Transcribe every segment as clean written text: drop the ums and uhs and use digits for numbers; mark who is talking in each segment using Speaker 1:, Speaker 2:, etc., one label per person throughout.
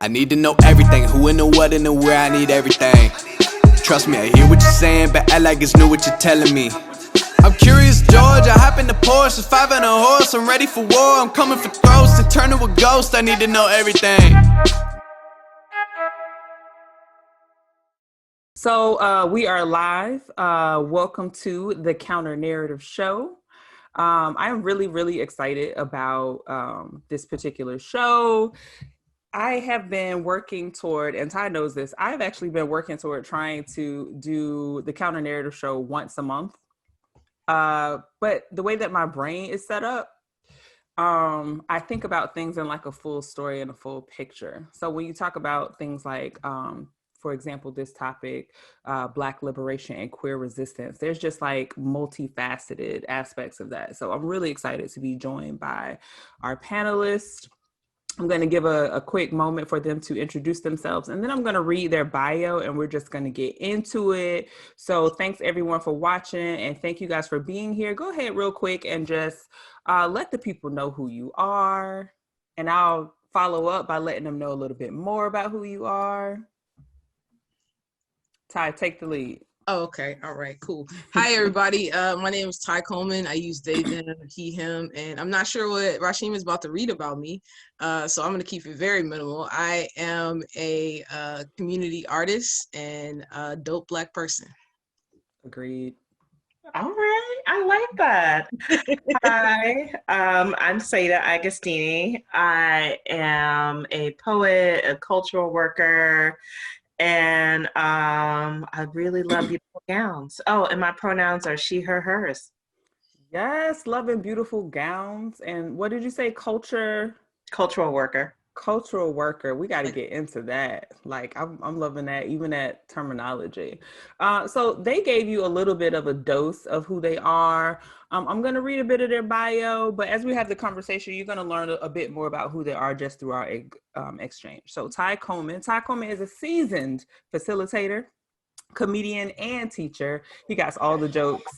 Speaker 1: I need to know everything, who and the what and the where, I need everything. Trust me, I hear what you're saying, but act like it's new what you're telling me. I'm curious, George, I hop in the Porsche, it's 5 and a horse, I'm ready for war, I'm coming for throats, to turn to a ghost, I need to know everything.
Speaker 2: So we are live. Welcome to the Counter Narrative Show. I'm really excited about this particular show. I have been working toward, and Ty knows this, I've actually been working toward trying to do the Counter Narrative Show once a month. But the way that my brain is set up, I think about things in like a full story and a full picture. So when you talk about things like, for example, this topic, Black liberation and queer resistance, there's just like multifaceted aspects of that. So I'm really excited to be joined by our panelists. I'm going to give a quick moment for them to introduce themselves, and then I'm going to read their bio and we're just going to get into it. So thanks everyone for watching, and thank you guys for being here. Go ahead real quick and just let the people know who you are, and I'll follow up by letting them know a little bit more about who you are. Ty, take the lead.
Speaker 3: Oh, okay. All right, cool. Hi, everybody. My name is Ty Coleman. I use they, them, he, him, and I'm not sure what Rasheem is about to read about me, so I'm going to keep it very minimal. I am a community artist and a dope Black person.
Speaker 2: Agreed.
Speaker 4: All right, I like that. Hi, I'm Saida Agostini. I am a poet, a cultural worker, and I really love beautiful gowns. Oh, and my pronouns are she, her, hers.
Speaker 2: Yes, loving beautiful gowns. And what did you say? Cultural
Speaker 4: worker.
Speaker 2: Cultural worker. We got to get into that. Like, I'm loving that, even that terminology. So they gave you a little bit of a dose of who they are. I'm going to read a bit of their bio, but as we have the conversation, you're going to learn a bit more about who they are just through our exchange. So Ty Coleman is a seasoned facilitator, comedian, and teacher. He got all the jokes.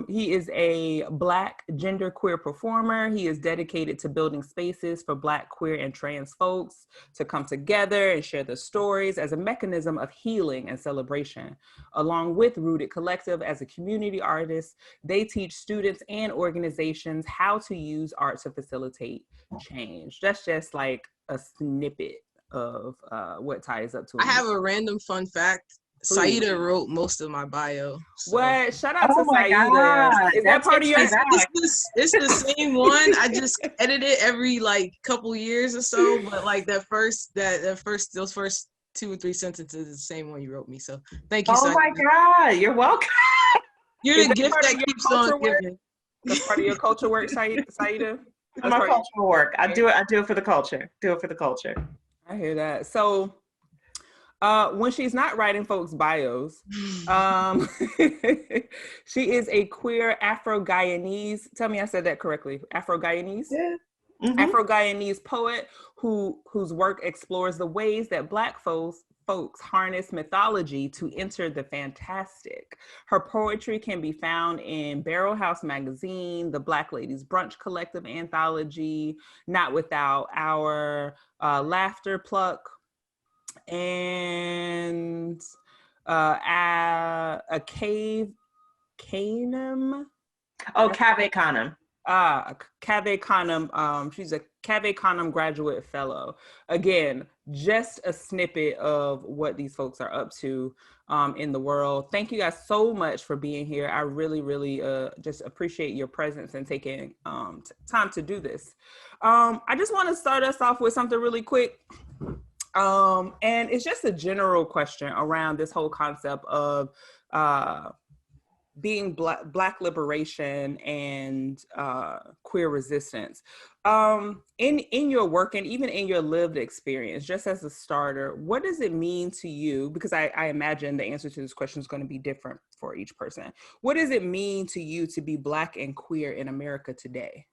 Speaker 2: He is a Black genderqueer performer. He is dedicated to building spaces for Black, queer, and trans folks to come together and share their stories as a mechanism of healing and celebration. Along with Rooted Collective, as a community artist, they teach students and organizations how to use art to facilitate change. That's just like a snippet of what Ty is up to.
Speaker 3: I have a random fun fact. Saida wrote most of my bio.
Speaker 2: So. What? Shout out to Saida. Is that part of your?
Speaker 3: It's the same one. I just edit it every like couple years or so. But like those first 2 or 3 sentences is the same one you wrote me. So thank you.
Speaker 4: Oh
Speaker 3: Saida.
Speaker 4: my God, you're welcome.
Speaker 3: You're the gift that keeps on giving.
Speaker 2: That's part of your culture work, Saida.
Speaker 4: My cultural work. I do it for the culture. Do it for the culture.
Speaker 2: I hear that. So. When she's not writing folks' bios, she is a queer Afro-Guyanese. Tell me I said that correctly. Afro-Guyanese?
Speaker 4: Yeah. Mm-hmm.
Speaker 2: Afro-Guyanese poet whose work explores the ways that Black folks harness mythology to enter the fantastic. Her poetry can be found in Barrel House Magazine, the Black Ladies Brunch Collective Anthology, Not Without Our Laughter Pluck, and a Cave Canem.
Speaker 4: Oh, Cave Canem.
Speaker 2: Cave Canem. She's a Cave Canem graduate fellow. Again, just a snippet of what these folks are up to in the world. Thank you guys so much for being here. I really just appreciate your presence and taking time to do this. I just want to start us off with something really quick. And it's just a general question around this whole concept of being Black liberation and queer resistance. In your work and even in your lived experience, just as a starter, what does it mean to you? Because I imagine the answer to this question is going to be different for each person. What does it mean to you to be Black and queer in America today?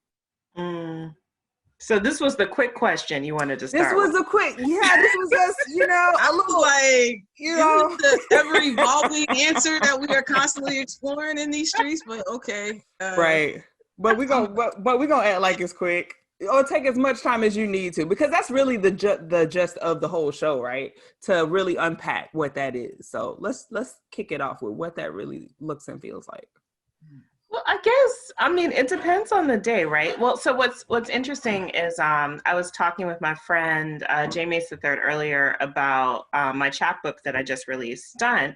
Speaker 4: So this was the quick question you wanted to start
Speaker 2: This was
Speaker 4: with.
Speaker 2: a quick, this was just,
Speaker 3: I was like, the ever-evolving answer that we are constantly exploring in these streets, but okay.
Speaker 2: Right. But we're gonna act like it's quick. or take as much time as you need to, because that's really the gist of the whole show, right? To really unpack what that is. So let's kick it off with what that really looks and feels like.
Speaker 4: Well, I guess, I mean, it depends on the day, right? Well, so what's interesting is I was talking with my friend Jamie the Third earlier about my chapbook that I just released, Stunt,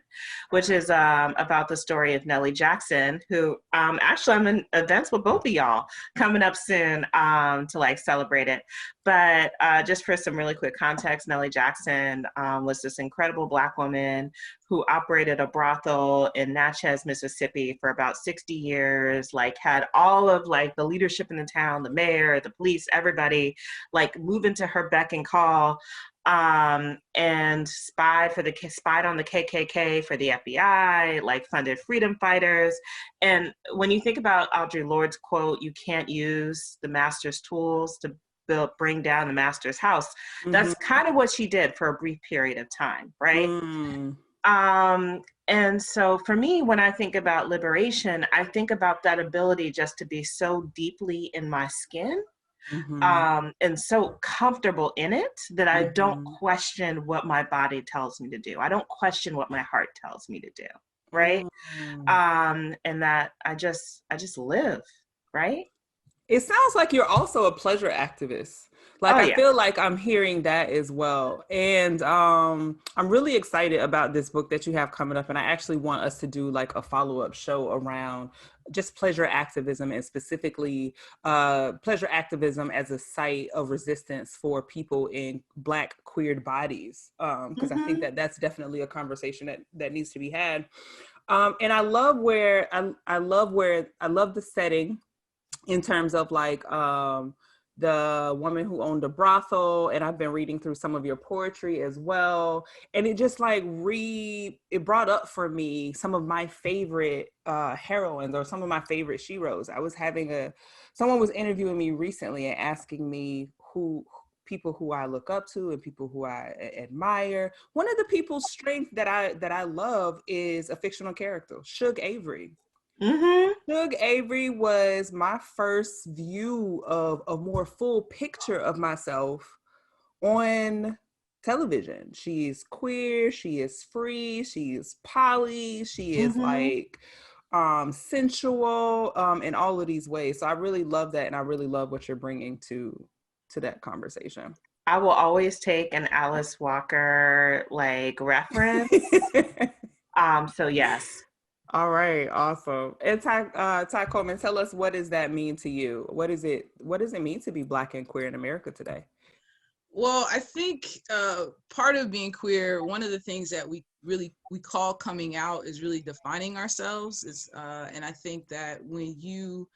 Speaker 4: which is about the story of Nellie Jackson, who actually I'm in events with both of y'all coming up soon to like celebrate it. But just for some really quick context, Nellie Jackson was this incredible Black woman who operated a brothel in Natchez, Mississippi for about 60 years, like had all of like the leadership in the town, the mayor, the police, everybody like move into her beck and call, and spied on the KKK for the FBI, like funded freedom fighters. And when you think about Audre Lorde's quote, "You can't use the master's tools to bring down the master's house," that's kind of what she did for a brief period of time, right? And so for me, when I think about liberation, I think about that ability just to be so deeply in my skin, and so comfortable in it that I don't question what my body tells me to do. I don't question what my heart tells me to do, right? And that I just live, right?
Speaker 2: It sounds like you're also a pleasure activist. Like, I feel like I'm hearing that as well. And I'm really excited about this book that you have coming up. And I actually want us to do like a follow-up show around just pleasure activism, and specifically pleasure activism as a site of resistance for people in Black queered bodies. Because I think that that's definitely a conversation that needs to be had. And I love the setting in terms of like the woman who owned a brothel, and I've been reading through some of your poetry as well, and it just like it brought up for me some of my favorite heroines, or some of my favorite sheroes. Someone was interviewing me recently and asking me people who I look up to and people who I admire. One of the people's strength that I love is a fictional character, Shug Avery. Shug Avery was my first view of a more full picture of myself on television. She is queer, she is free, she is poly, she is like sensual in all of these ways. So I really love that, and I really love what you're bringing to that conversation.
Speaker 4: I will always take an Alice Walker like reference. So yes.
Speaker 2: All right, awesome. And Ty Coleman, tell us, what does that mean to you? What does it mean to be Black and queer in America today?
Speaker 3: Well, I think part of being queer, one of the things that we call coming out, is really defining ourselves. And I think that when you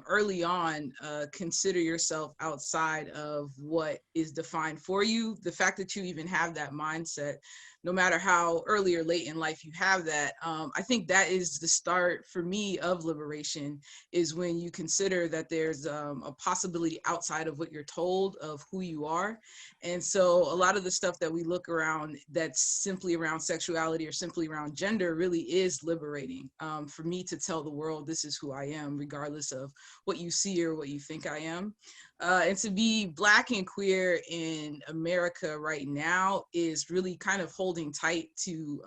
Speaker 3: early on consider yourself outside of what is defined for you, the fact that you even have that mindset, no matter how early or late in life you have that, I think that is the start for me of liberation, is when you consider that there's a possibility outside of what you're told of who you are. And so a lot of the stuff that we look around that's simply around sexuality or simply around gender really is liberating. For me to tell the world, this is who I am, regardless of what you see or what you think I am. And to be Black and queer in America right now is really kind of holding tight to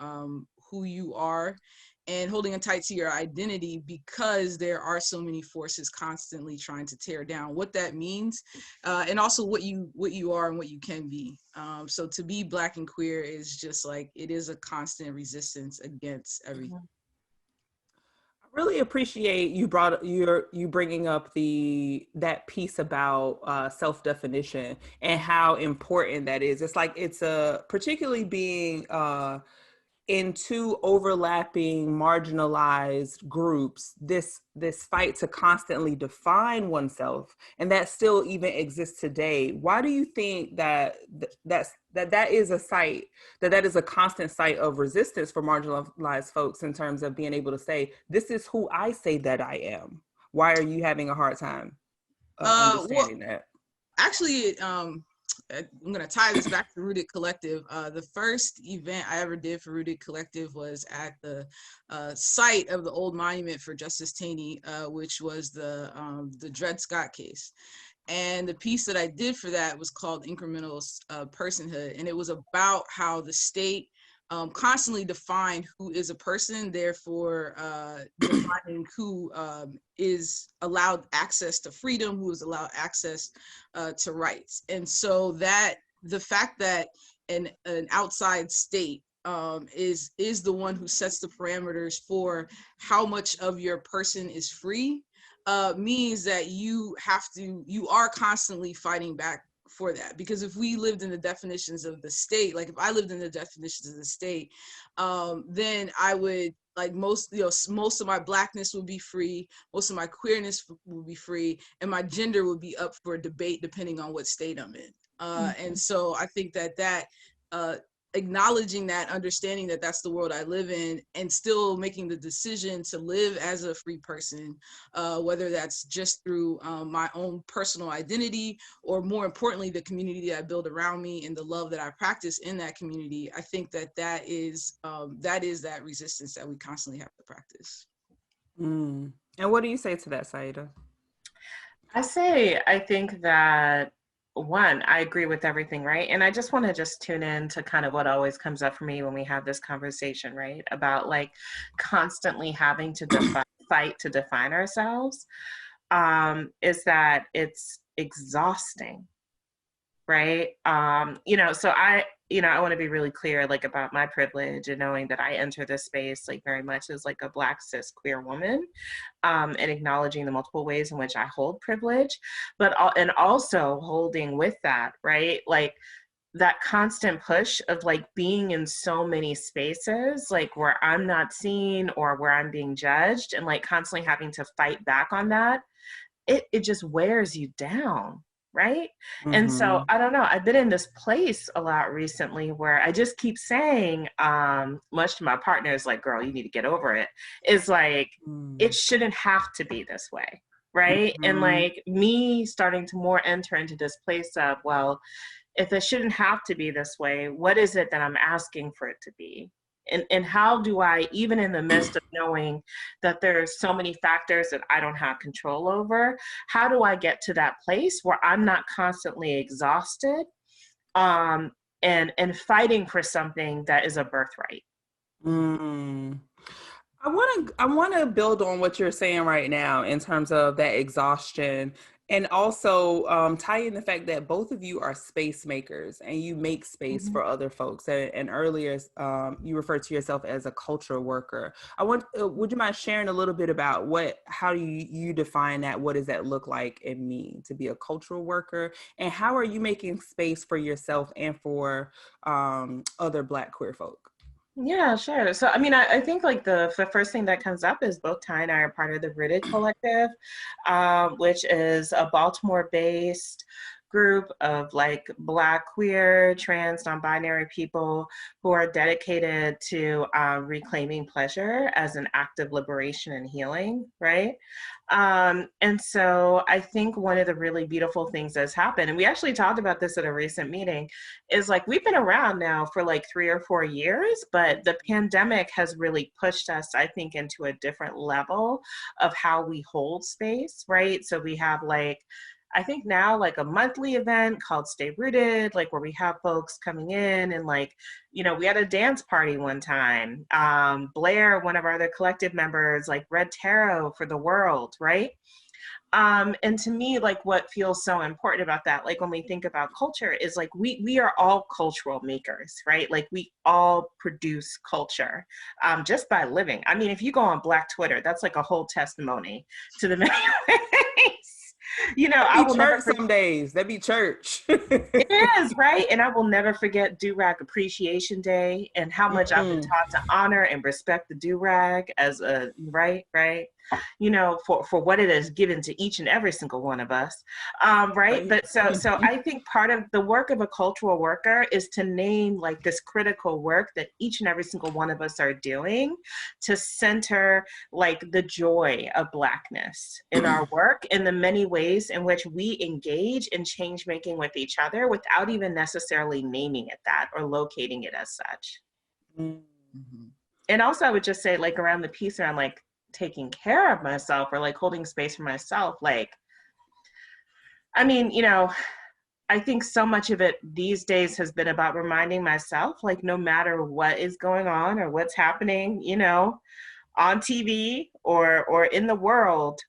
Speaker 3: who you are and holding tight to your identity, because there are so many forces constantly trying to tear down what that means, and also what you are and what you can be. So to be Black and queer is just like, it is a constant resistance against everything.
Speaker 2: Really appreciate you bringing up that piece about self-definition and how important that is. It's like, it's particularly being in two overlapping marginalized groups, this fight to constantly define oneself, and that still even exists today. Why do you think that is a constant site of resistance for marginalized folks, in terms of being able to say, this is who I say that I am? Why are you having a hard time understanding that?
Speaker 3: Actually, I'm going to tie this back to Rooted Collective. The first event I ever did for Rooted Collective was at the site of the old monument for Justice Taney, which was the Dred Scott case. And the piece that I did for that was called Incremental Personhood. And it was about how the state constantly defined who is a person, therefore defining who is allowed access to freedom, who is allowed access to rights. And so that the fact that an outside state is the one who sets the parameters for how much of your person is free means that you are constantly fighting back for that. Because if we lived in the definitions of the state, like if I lived in the definitions of the state, then I would, like, most of my Blackness would be free, most of my queerness would be free, and my gender would be up for debate depending on what state I'm in. And so I think that acknowledging that, understanding that that's the world I live in, and still making the decision to live as a free person, whether that's just through my own personal identity, or more importantly, the community that I build around me and the love that I practice in that community. I think that is that resistance that we constantly have to practice.
Speaker 2: And what do you say to that, Saida?
Speaker 4: I think that, one, I agree with everything, right? And I just want to just tune in to kind of what always comes up for me when we have this conversation, right? About like constantly having to fight to define ourselves, is that it's exhausting, right? So I want to be really clear, like, about my privilege and knowing that I enter this space, like, very much as like a Black cis queer woman, and acknowledging the multiple ways in which I hold privilege, and also holding with that, right? Like that constant push of like being in so many spaces, like where I'm not seen or where I'm being judged, and like constantly having to fight back on that, it just wears you down. Right. And so I don't know, I've been in this place a lot recently where I just keep saying, much to my partners, like, girl, you need to get over it. It's like, it shouldn't have to be this way. Right. And like me starting to more enter into this place of, well, if it shouldn't have to be this way, what is it that I'm asking for it to be? And how do I, even in the midst of knowing that there's so many factors that I don't have control over, how do I get to that place where I'm not constantly exhausted, and fighting for something that is a birthright?
Speaker 2: I want to build on what you're saying right now in terms of that exhaustion, and also tie in the fact that both of you are space makers and you make space for other folks. And earlier, you referred to yourself as a cultural worker. Would you mind sharing a little bit about how do you define that? What does that look like and mean to be a cultural worker? And how are you making space for yourself and for other Black queer folk?
Speaker 4: Yeah, sure. So, I mean, I think like the first thing that comes up is both Ty and I are part of the Rooted Collective, which is a Baltimore-based group of like Black, queer, trans, non-binary people who are dedicated to reclaiming pleasure as an act of liberation and healing, right? And so I think one of the really beautiful things that's happened, and we actually talked about this at a recent meeting, is like we've been around now for like 3 or 4 years, but the pandemic has really pushed us, I think, into a different level of how we hold space, right? So we have like, I think now like a monthly event called Stay Rooted, like where we have folks coming in and like, we had a dance party one time. Blair, one of our other collective members, like read tarot for the world, right? And to me, like what feels so important about that, like when we think about culture, is like we are all cultural makers, right? Like we all produce culture just by living. I mean, if you go on Black Twitter, that's like a whole testimony to the many ways.
Speaker 2: I will church some days. That'd be church.
Speaker 4: It is, right? And I will never forget Do-Rag Appreciation Day and how much I've been taught to honor and respect the do-rag as a right, for what it has given to each and every single one of us, right? But so I think part of the work of a cultural worker is to name like this critical work that each and every single one of us are doing to center like the joy of Blackness in our work, in the many ways in which we engage in change making with each other without even necessarily naming it that or locating it as such. And also I would just say like around the piece around like taking care of myself or like holding space for myself, like I mean, I think so much of it these days has been about reminding myself, like, no matter what is going on or what's happening, on TV or in the world,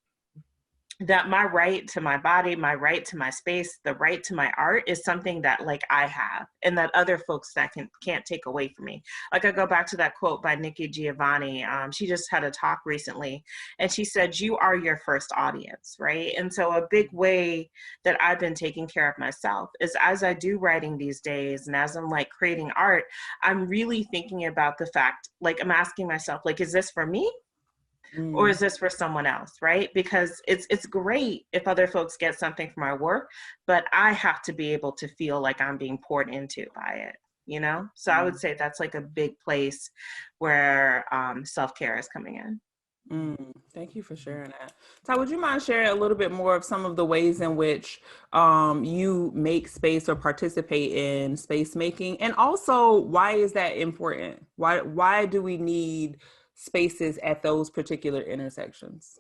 Speaker 4: that my right to my body, my right to my space, the right to my art is something that like I have and that other folks that can't take away from me. Like I go back to that quote by Nikki Giovanni. She just had a talk recently and she said, you are your first audience, right? And so a big way that I've been taking care of myself is as I do writing these days and as I'm like creating art, I'm really thinking about the fact, like I'm asking myself, like, is this for me? Or is this for someone else, right? Because it's great if other folks get something from my work, but I have to be able to feel like I'm being poured into by it, So I would say that's like a big place where self-care is coming in.
Speaker 2: Thank you for sharing that. Ty, would you mind sharing a little bit more of some of the ways in which you make space or participate in space making? And also, why is that important? Why do we need spaces at those particular intersections?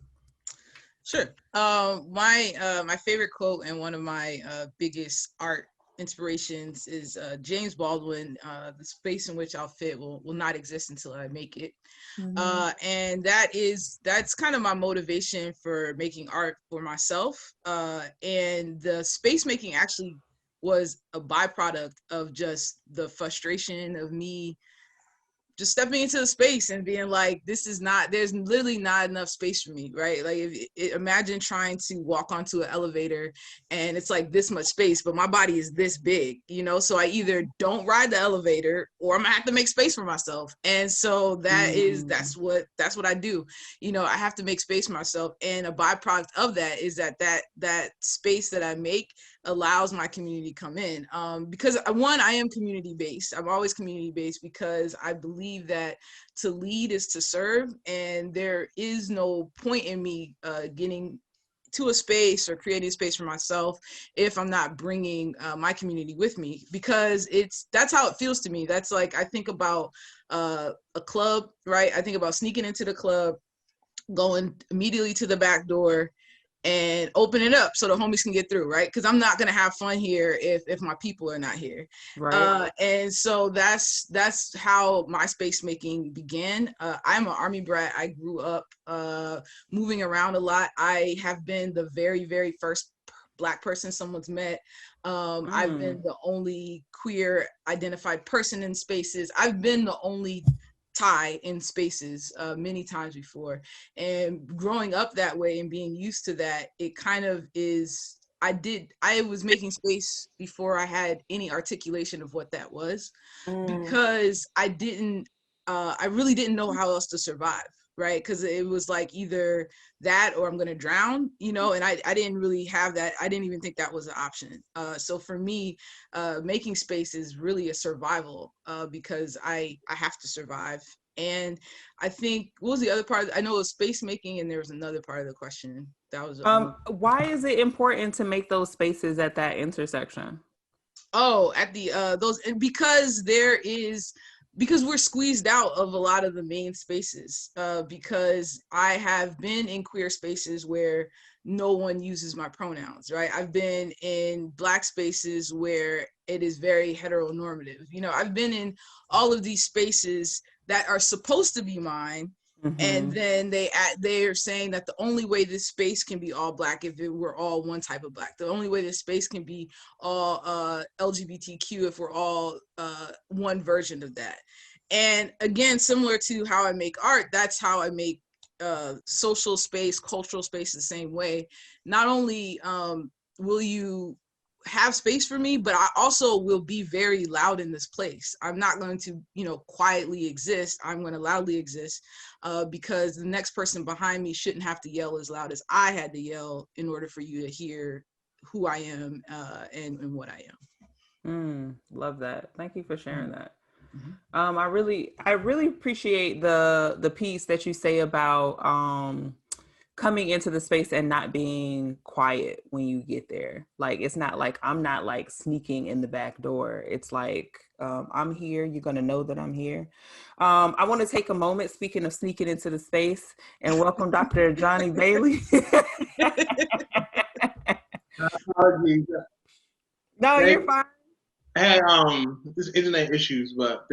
Speaker 3: Sure. My favorite quote and one of my biggest art inspirations is James Baldwin. The space in which I'll fit will not exist until I make it. And that's kind of my motivation for making art for myself. And the space making actually was a byproduct of just the frustration of me just stepping into the space and being like, there's literally not enough space for me, right? Like imagine trying to walk onto an elevator and it's like this much space, but my body is this big, so I either don't ride the elevator or I'm gonna have to make space for myself. And so that's what I do. I have to make space for myself. And a byproduct of that is that space that I make allows my community to come in. Because one, I am community-based. I'm always community-based because I believe that to lead is to serve, and there is no point in me getting to a space or creating a space for myself if I'm not bringing my community with me, because that's how it feels to me. That's like, I think about a club, right? I think about sneaking into the club, going immediately to the back door and open it up so the homies can get through, right? Because I'm not gonna have fun here if my people are not here,
Speaker 2: right?
Speaker 3: And so that's how my space making began. I'm an Army brat. I grew up moving around a lot. I have been the very, very first Black person someone's met. I've been the only queer identified person in spaces. I've been the only Thai in spaces many times before, and growing up that way and being used to that, it kind of is. I was making space before I had any articulation of what that was, because I really didn't know how else to survive, right? Because it was like either that or I'm gonna drown, and I didn't really have that. I didn't even think that was an option. So for me, making space is really a survival, because I have to survive. And I think, what was the other part? I know it was space making, and there was another part of the question. That was
Speaker 2: why is it important to make those spaces at that intersection?
Speaker 3: Oh, at the those, and because we're squeezed out of a lot of the main spaces, because I have been in queer spaces where no one uses my pronouns, right? I've been in Black spaces where it is very heteronormative. I've been in all of these spaces that are supposed to be mine. And then they're saying that the only way this space can be all Black if we're all one type of Black. The only way this space can be all LGBTQ if we're all one version of that. And again, similar to how I make art, that's how I make social space, cultural space the same way. Not only will you have space for me, but I also will be very loud in this place. I'm not going to, quietly exist. I'm going to loudly exist, because the next person behind me shouldn't have to yell as loud as I had to yell in order for you to hear who I am and what I am.
Speaker 2: Love that. Thank you for sharing that. I really appreciate the piece that you say about coming into the space and not being quiet when you get there. Like, it's not like I'm not like sneaking in the back door. It's like, I'm here. You're going to know that I'm here. I want to take a moment, speaking of sneaking into the space, and welcome Dr. Johnny Bailey.
Speaker 5: Apologies.
Speaker 2: No, you're
Speaker 5: Thanks.
Speaker 2: fine.
Speaker 5: I had this internet issues, but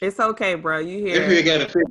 Speaker 2: It's okay, bro. You
Speaker 5: definitely
Speaker 2: here.
Speaker 5: got to fix.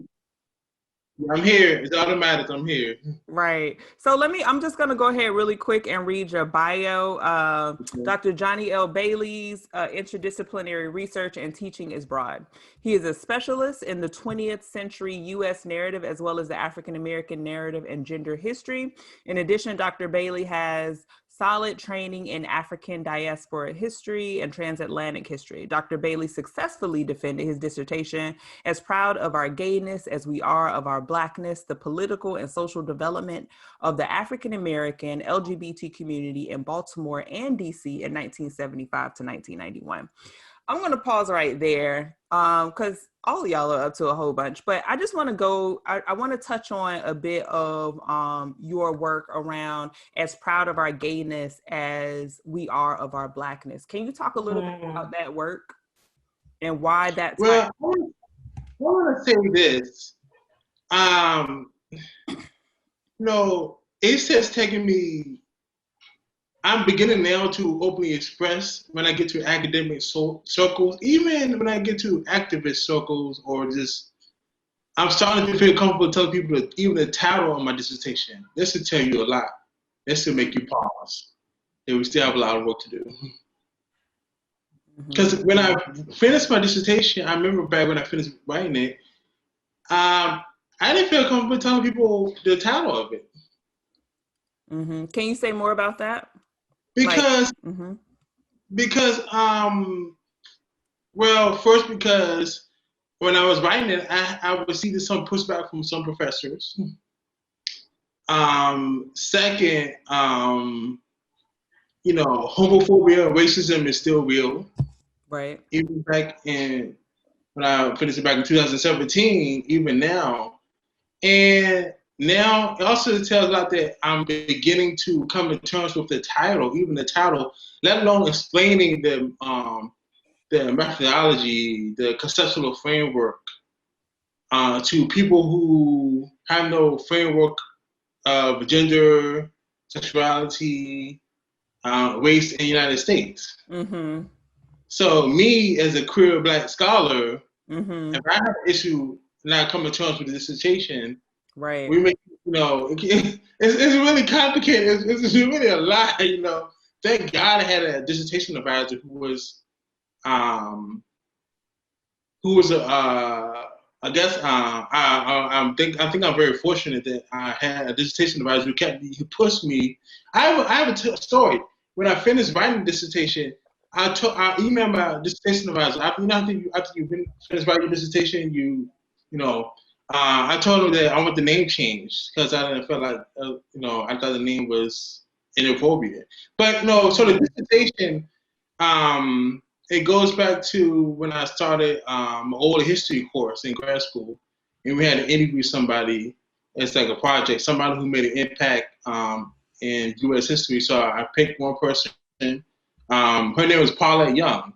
Speaker 5: I'm here. It's automatic. I'm here.
Speaker 2: Right. So I'm just going to go ahead really quick and read your bio.
Speaker 5: Okay.
Speaker 2: Dr. Johnny L. Bailey's interdisciplinary research and teaching is broad. He is a specialist in the 20th century U.S. narrative, as well as the African American narrative and gender history. In addition, Dr. Bailey has solid training in African diaspora history and transatlantic history. Dr. Bailey successfully defended his dissertation as proud of our gayness as we are of our Blackness, the political and social development of the African American LGBT community in Baltimore and DC in 1975 to 1991. I'm going to pause right there because all of y'all are up to a whole bunch, but I just want to I want to touch on a bit of your work around as proud of our gayness as we are of our Blackness. Can you talk a little bit about that work and why that
Speaker 5: Well, I want to say this. It's just taking me. I'm beginning now to openly express when I get to academic circles, even when I get to activist circles, or just I'm starting to feel comfortable telling people that even the title of my dissertation. This will tell you a lot. This will make you pause. And we still have a lot of work to do. Because when I finished my dissertation, I remember back when I finished writing it, I didn't feel comfortable telling people the title of it.
Speaker 2: Can you say more about that?
Speaker 5: Because, first, because when I was writing it, I received some pushback from some professors. Second, homophobia, racism is still real.
Speaker 2: Right.
Speaker 5: Even back when I finished it back in 2017, even now. And now it also tells out that I'm beginning to come to terms with the title, even the title, let alone explaining the methodology, the conceptual framework to people who have no framework of gender, sexuality, race in the United States. So me as a queer Black scholar, if I have an issue not coming to terms with the dissertation,
Speaker 2: right?
Speaker 5: We make it's really complicated. It's really a lot. Thank God I had a dissertation advisor who was I think I'm very fortunate that I had a dissertation advisor who pushed me. I have a story. When I finished writing the dissertation, I emailed my dissertation advisor. After you finished writing your dissertation, I told him that I want the name changed because I didn't feel like I thought the name was inappropriate. But so the dissertation. It goes back to when I started my old history course in grad school, and we had to interview somebody. It's like a project, somebody who made an impact in U.S. history. So I picked one person. Her name was Paulette Young.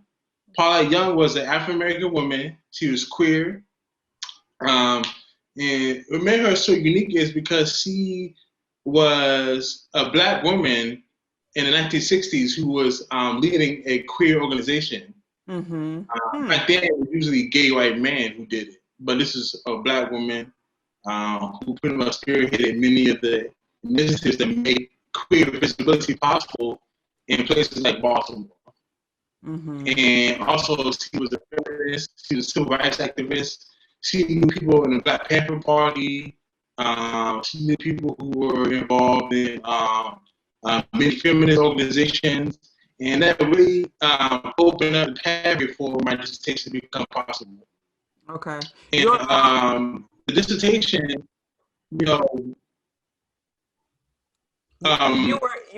Speaker 5: Paulette Young was an African American woman. She was queer. And what made her so unique is because she was a Black woman in the 1960s who was leading a queer organization. Back then, it was usually a gay white man who did it, but this is a Black woman who pretty much spearheaded many of the initiatives that made queer visibility possible in places like Baltimore. And also, she was a feminist. She was a civil rights activist. She knew people in the Black Panther Party. She knew people who were involved in many feminist organizations, and that really opened up the pathway for my dissertation to become possible.
Speaker 2: Okay.
Speaker 5: And the dissertation,
Speaker 2: you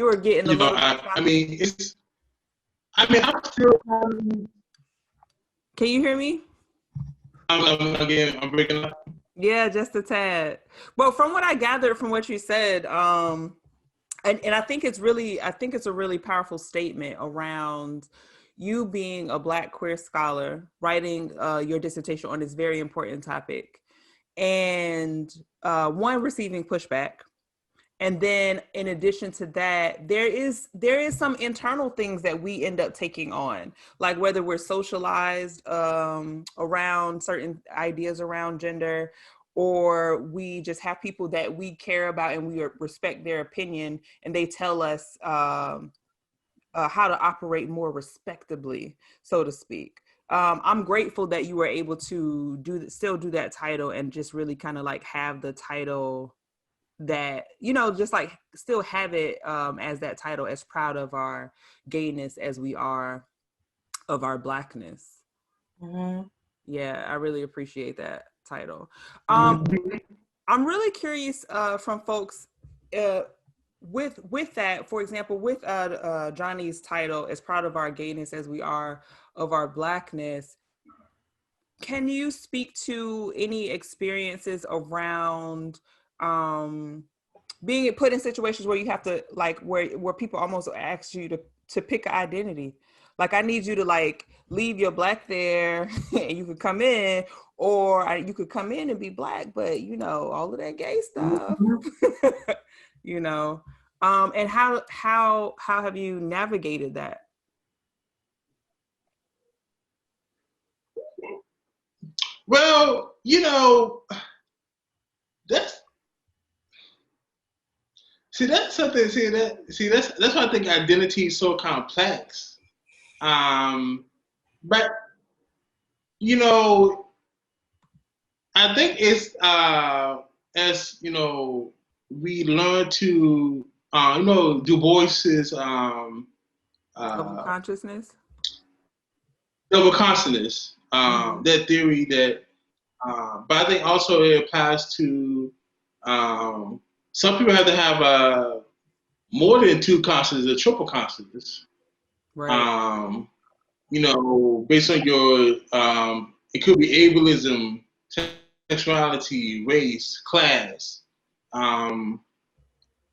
Speaker 2: were getting a little.
Speaker 5: I'm still.
Speaker 2: Can you hear me?
Speaker 5: I'm breaking up.
Speaker 2: Yeah, just a tad. Well, from what I gathered from what you said, and I think it's a really powerful statement around you being a Black queer scholar writing your dissertation on this very important topic, and one, receiving pushback, And then in addition to that, there is some internal things that we end up taking on, like whether we're socialized around certain ideas around gender, or we just have people that we care about and we respect their opinion, and they tell us how to operate more respectably, so to speak. I'm grateful that you were able to still do that title and just really kind of like have the title that, you know, just like still have it as that title, as proud of our gayness as we are of our Blackness.
Speaker 4: Mm-hmm.
Speaker 2: Yeah, I really appreciate that title.
Speaker 5: Mhm.
Speaker 2: I'm really curious from folks with that, for example, with Johnny's title, as proud of our gayness as we are of our Blackness. Can you speak to any experiences around being put in situations where you have to, like, where people almost ask you to pick an identity? Like, I need you to like leave your Black there and you could come in, or you could come in and be Black, but you know, all of that gay stuff, you know. And how have you navigated that?
Speaker 5: Well, you know, that's that's something. That's why I think identity is so complex. But you know, I think it's as you know, we learn to you know, Du Bois's
Speaker 2: Double
Speaker 5: uh,
Speaker 2: consciousness.
Speaker 5: double consciousness,
Speaker 2: Mm-hmm.
Speaker 5: that theory that, but I think also it applies to um, some people have to have more than two consciousness or triple consciousness.
Speaker 2: Right.
Speaker 5: Um, you know, based on your, it could be ableism, sexuality, race, class. Um,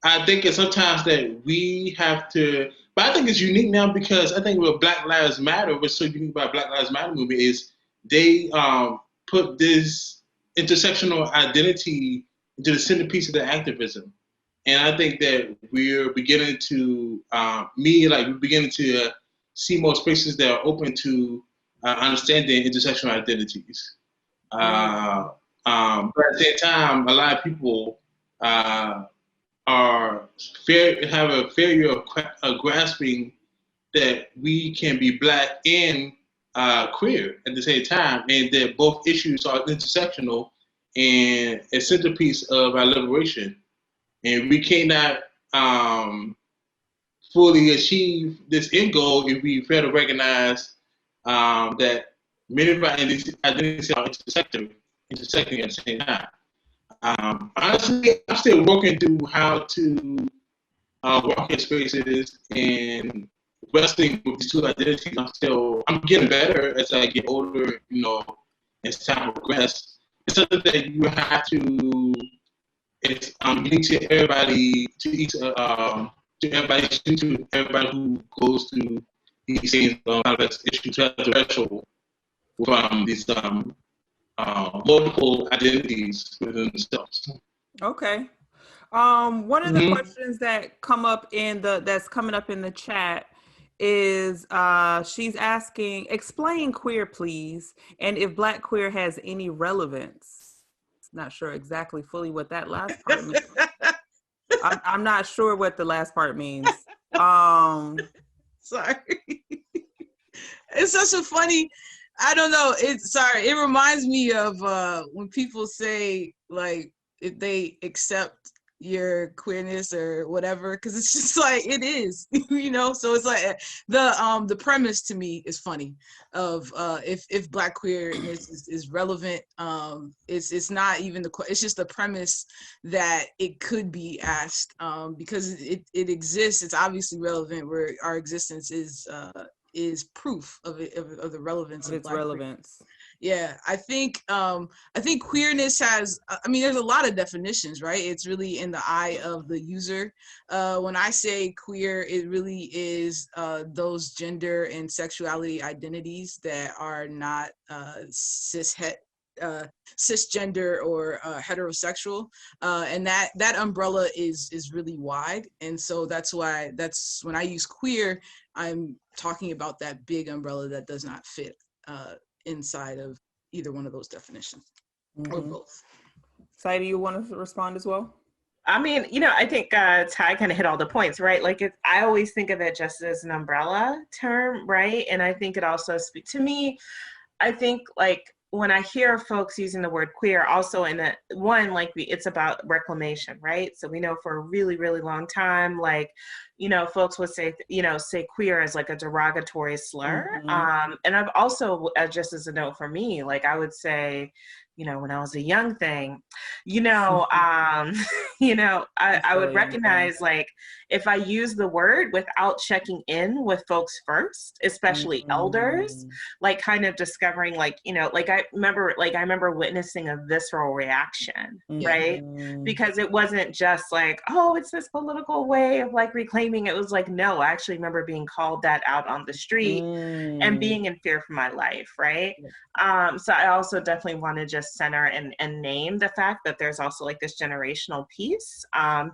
Speaker 5: I think it's sometimes that we have to, but I think it's unique now because I think what Black Lives Matter, what's so unique about Black Lives Matter movement is they put this intersectional identity into the centerpiece of their activism. And I think that we're beginning to, we're beginning to see more spaces that are open to understanding intersectional identities.
Speaker 2: Mm.
Speaker 5: But at the same time, a lot of people uh, have a failure of grasping that we can be Black and queer at the same time, and that both issues are intersectional and a centerpiece of our liberation. And we cannot fully achieve this end goal if we fail to recognize that many of our identities are intersecting at the same time. Honestly, I'm still working through how to walk in spaces and wrestling with these two identities. I'm getting better as I get older, you know, as time progresses. It's something that you have to, it's unique to everybody, to everybody who goes through these things, complex issues, to have to wrestle with these multiple identities within themselves.
Speaker 2: Okay. One of the
Speaker 5: Mm-hmm.
Speaker 2: questions that that's coming up in the chat is she's asking, explain queer, please, and if Black queer has any relevance. Not sure exactly fully what that last part means. I'm not sure what the last part means.
Speaker 3: Sorry. It's such a funny, I don't know. It reminds me of when people say, like, if they accept your queerness or whatever, because it's just like it is, you know. So it's like the premise to me is funny of if Black queerness is relevant. It's not even it's just the premise that it could be asked, because it exists. It's obviously relevant, where our existence is proof of it, of the relevance
Speaker 2: Of
Speaker 3: of
Speaker 2: its
Speaker 3: Black queer.
Speaker 2: relevance.
Speaker 3: Yeah, I think queerness has, I mean, there's a lot of definitions, right? It's really in the eye of the user. When I say queer, it really is those gender and sexuality identities that are not cis het cisgender or heterosexual, and that umbrella is really wide. And so that's when I use queer, I'm talking about that big umbrella that does not fit inside of either one of those definitions, or both.
Speaker 2: Saida, you want to respond as well?
Speaker 4: I mean, I think Ty kind of hit all the points, right? Like, I always think of it just as an umbrella term, right? And I think it also speaks to me. I think, like, when I hear folks using the word queer, also it's about reclamation, right? So we know for a really, really long time, like, folks would say queer as like a derogatory slur. And I've also, just as a note for me, like, I would say, when I was a young thing, I would recognize, like, if I use the word without checking in with folks first, especially elders, like, kind of discovering, like, I remember witnessing a visceral reaction, right? Because it wasn't just like, oh, it's this political way of like reclaiming. It was like, no, I actually remember being called that out on the street and being in fear for my life, right? So I also definitely want to just center and name the fact that there's also like this generational piece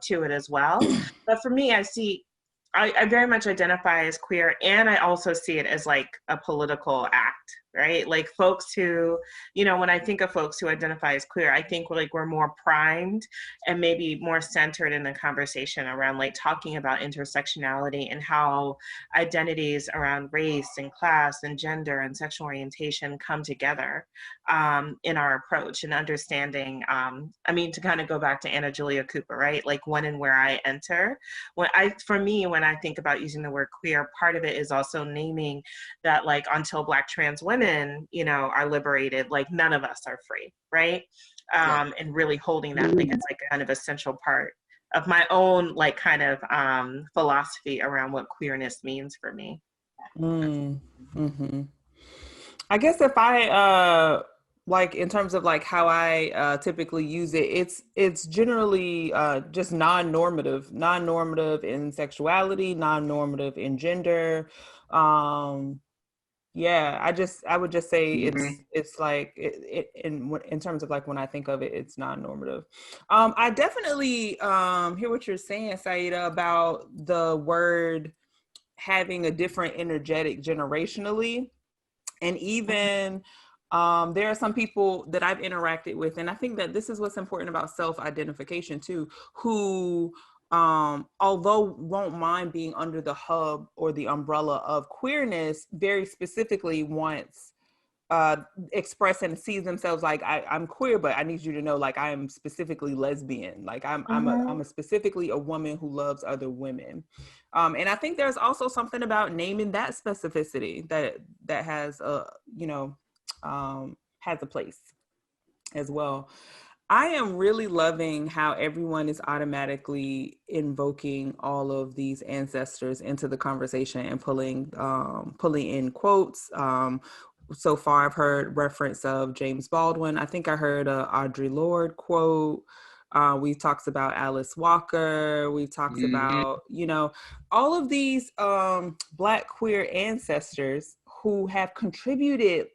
Speaker 4: to it as well. But for me, I very much identify as queer, and I also see it as like a political act, right? Like, folks who, when I think of folks who identify as queer, I think we're more primed and maybe more centered in the conversation around like talking about intersectionality and how identities around race and class and gender and sexual orientation come together in our approach and understanding. To kind of go back to Anna Julia Cooper, right? Like, when and where I enter. When I think about using the word queer, part of it is also naming that, like, until Black trans women, are liberated, like, none of us are free, right? And really holding that, like, it's like kind of essential part of my own, like, kind of philosophy around what queerness means for me.
Speaker 2: I guess if I like, in terms of like how I typically use it, it's generally just non-normative in sexuality, non-normative in gender. Yeah, I would just say it's like in terms of like when I think of it, it's non-normative. I definitely hear what you're saying, Saida, about the word having a different energetic generationally. And even there are some people that I've interacted with, and I think that this is what's important about self-identification too, who although won't mind being under the hub or the umbrella of queerness, very specifically wants express and sees themselves like, I'm queer, but I need you to know, like, I am specifically lesbian. Like, I'm specifically a woman who loves other women. And I think there's also something about naming that specificity that has has a place as well. I am really loving how everyone is automatically invoking all of these ancestors into the conversation and pulling in quotes. So far, I've heard reference of James Baldwin. I think I heard a Audre Lorde quote. We talked about Alice Walker. We talked about, all of these Black queer ancestors who have contributed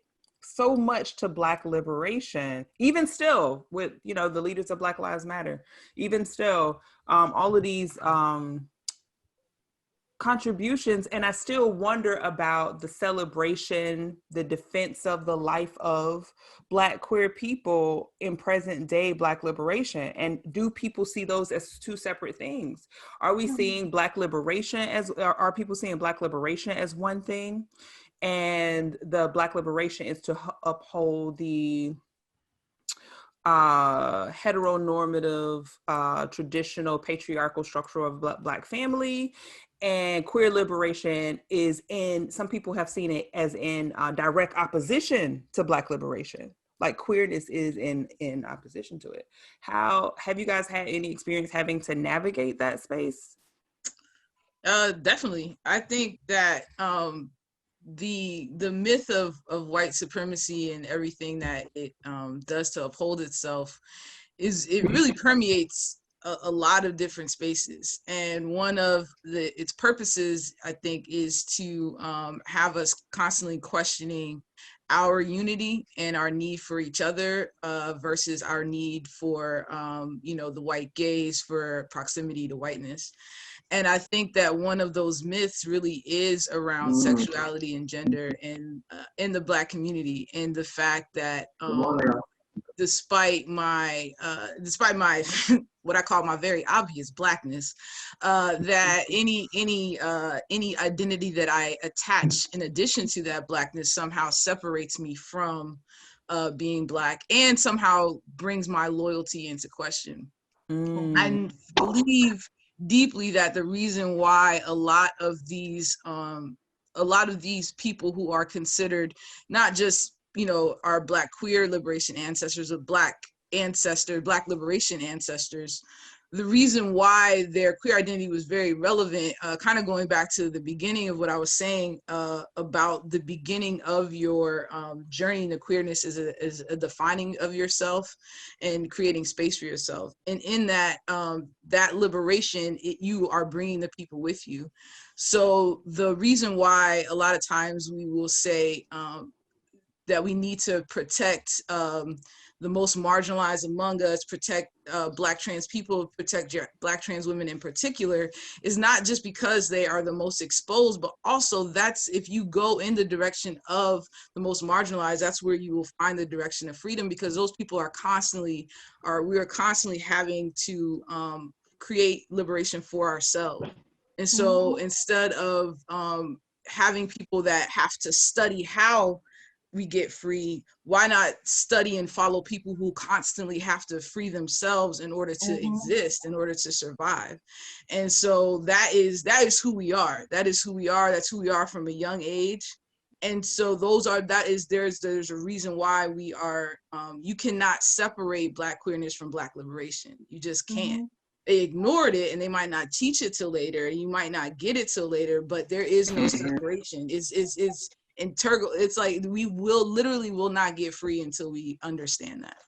Speaker 2: so much to Black liberation, even still with, the leaders of Black Lives Matter, even still, all of these contributions. And I still wonder about the celebration, the defense of the life of Black queer people in present day Black liberation. And do people see those as two separate things? Are we seeing Black liberation are people seeing Black liberation as one thing? And the Black liberation is to uphold the heteronormative, traditional patriarchal structure of Black family, and queer liberation is some people have seen it as in direct opposition to Black liberation. Like, queerness is in opposition to it. How have you guys had any experience having to navigate that space?
Speaker 3: Definitely. I think that the myth of white supremacy and everything that it does to uphold itself it really permeates a lot of different spaces. And one of its purposes, I think, is to have us constantly questioning our unity and our need for each other versus our need for, the white gaze for proximity to whiteness. And I think that one of those myths really is around sexuality and gender in the Black community, and the fact that despite my what I call my very obvious Blackness, that any identity that I attach in addition to that Blackness somehow separates me from being Black, and somehow brings my loyalty into question. I believe deeply that the reason why a lot of these people who are considered not just our Black queer liberation ancestors, but Black liberation ancestors, the reason why their queer identity was very relevant, kind of going back to the beginning of what I was saying about the beginning of your journey into queerness is a defining of yourself and creating space for yourself. And in that that liberation, you are bringing the people with you. So the reason why a lot of times we will say that we need to protect the most marginalized among us, protect Black trans people, protect Black trans women in particular, is not just because they are the most exposed, but also that's, if you go in the direction of the most marginalized, that's where you will find the direction of freedom, because those people we are constantly having to create liberation for ourselves. And so instead of having people that have to study how we get free, why not study and follow people who constantly have to free themselves in order to exist, in order to survive? And so that is who we are. That's who we are from a young age. And so there's a reason why we are, you cannot separate Black queerness from Black liberation. You just can't. They ignored it, and they might not teach it till later. You might not get it till later, but there is no separation. It's integral. It's like we will not get free until we understand that.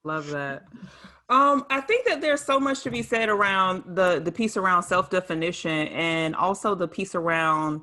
Speaker 2: Love that. I think that there's so much to be said around the piece around self-definition, and also the piece around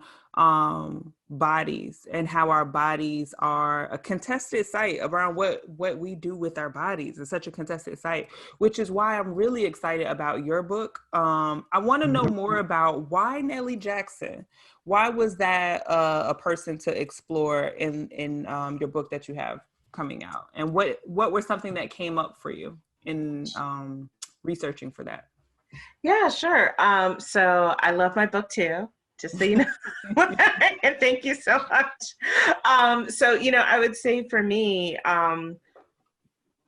Speaker 2: bodies, and how our bodies are a contested site, around what we do with our bodies. It's such a contested site, which is why I'm really excited about your book. I want to know more about why Nellie Jackson. Why was that a person to explore in your book that you have coming out, and what were something that came up for you in researching for that?
Speaker 4: Yeah, sure. So I love my book too, just so you know. And thank you so much. So, I would say for me,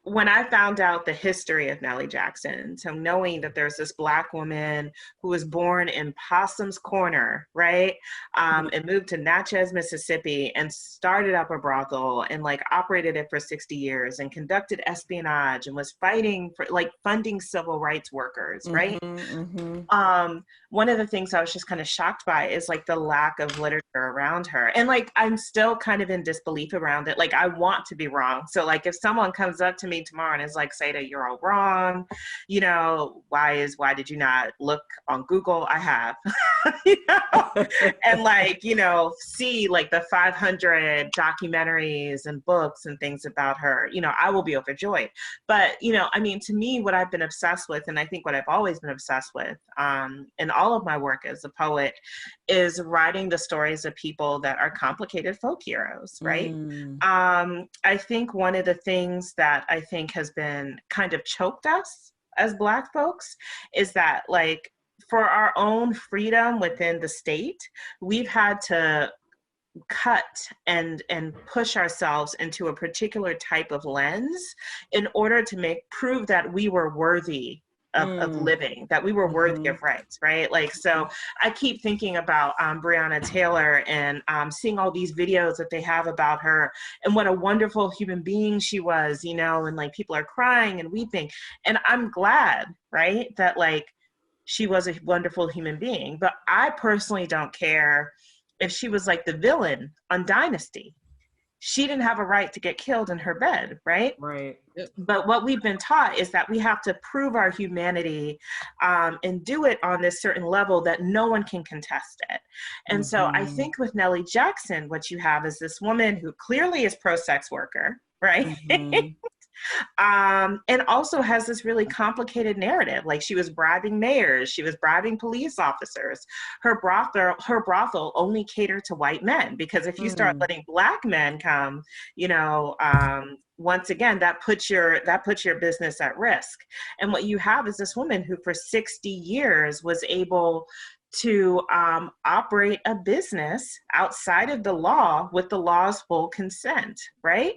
Speaker 4: when I found out the history of Nellie Jackson, so knowing that there's this Black woman who was born in Possum's Corner, right? And moved to Natchez, Mississippi, and started up a brothel and operated it for 60 years and conducted espionage and was fighting for funding civil rights workers, right? One of the things I was just kind of shocked by is the lack of literature around her. And I'm still kind of in disbelief around it. I want to be wrong. So if someone comes up to me tomorrow and is Seda, you're all wrong, why did you not look on Google? I have. And see the 500 documentaries and books and things about her, I will be overjoyed. But to me, what I've been obsessed with, and I think what I've always been obsessed with in all of my work as a poet, is writing the stories of people that are complicated folk heroes, right? I think one of the things that I think has been kind of choked us as Black folks is that for our own freedom within the state, we've had to cut and push ourselves into a particular type of lens in order to prove that we were worthy of living, that we were worthy of rights, right? So I keep thinking about Breonna Taylor and seeing all these videos that they have about her and what a wonderful human being she was, and people are crying and weeping. And I'm glad, right, that she was a wonderful human being. But I personally don't care if she was the villain on Dynasty. she didn't have a right to get killed in her bed, right?
Speaker 2: Right.
Speaker 4: But what we've been taught is that we have to prove our humanity and do it on this certain level that no one can contest it. And so I think with Nellie Jackson, what you have is this woman who clearly is pro-sex worker, right? And also has this really complicated narrative. Like, she was bribing mayors, she was bribing police officers. Her brothel only catered to white men, because if you start letting Black men come, you know, once again, that puts your business at risk. And what you have is this woman who for 60 years was able to operate a business outside of the law with the law's full consent, right?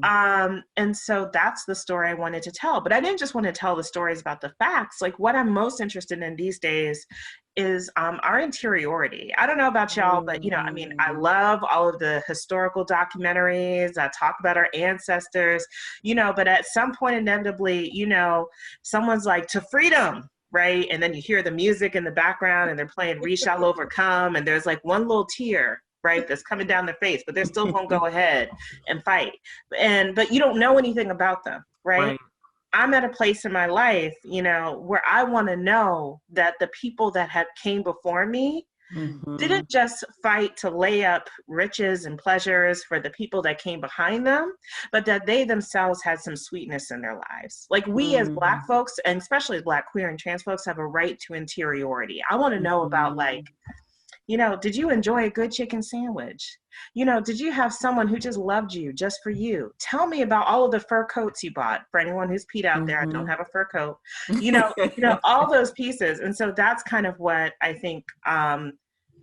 Speaker 4: And so that's the story I wanted to tell. But I didn't just want to tell the stories about the facts. Like, what I'm most interested in these days is our interiority. I don't know about y'all, but, you know, I mean, I love all of the historical documentaries that talk about our ancestors, you know, but at some point, inevitably, you know, someone's like, to freedom, right? And then you hear the music in the background and they're playing We Shall Overcome. And there's like one little tear, right, that's coming down their face, but they're still going to go ahead and fight. But you don't know anything about them, right? I'm at a place in my life, you know, where I want to know that the people that have came before me didn't just fight to lay up riches and pleasures for the people that came behind them, but that they themselves had some sweetness in their lives. Like, we as Black folks, and especially Black, queer, and trans folks, have a right to interiority. I want to know about, like, you know, did you enjoy a good chicken sandwich? You know, did you have someone who just loved you just for you? Tell me about all of the fur coats you bought. For anyone who's peed out there, I don't have a fur coat. You know, all those pieces. And so that's kind of what I think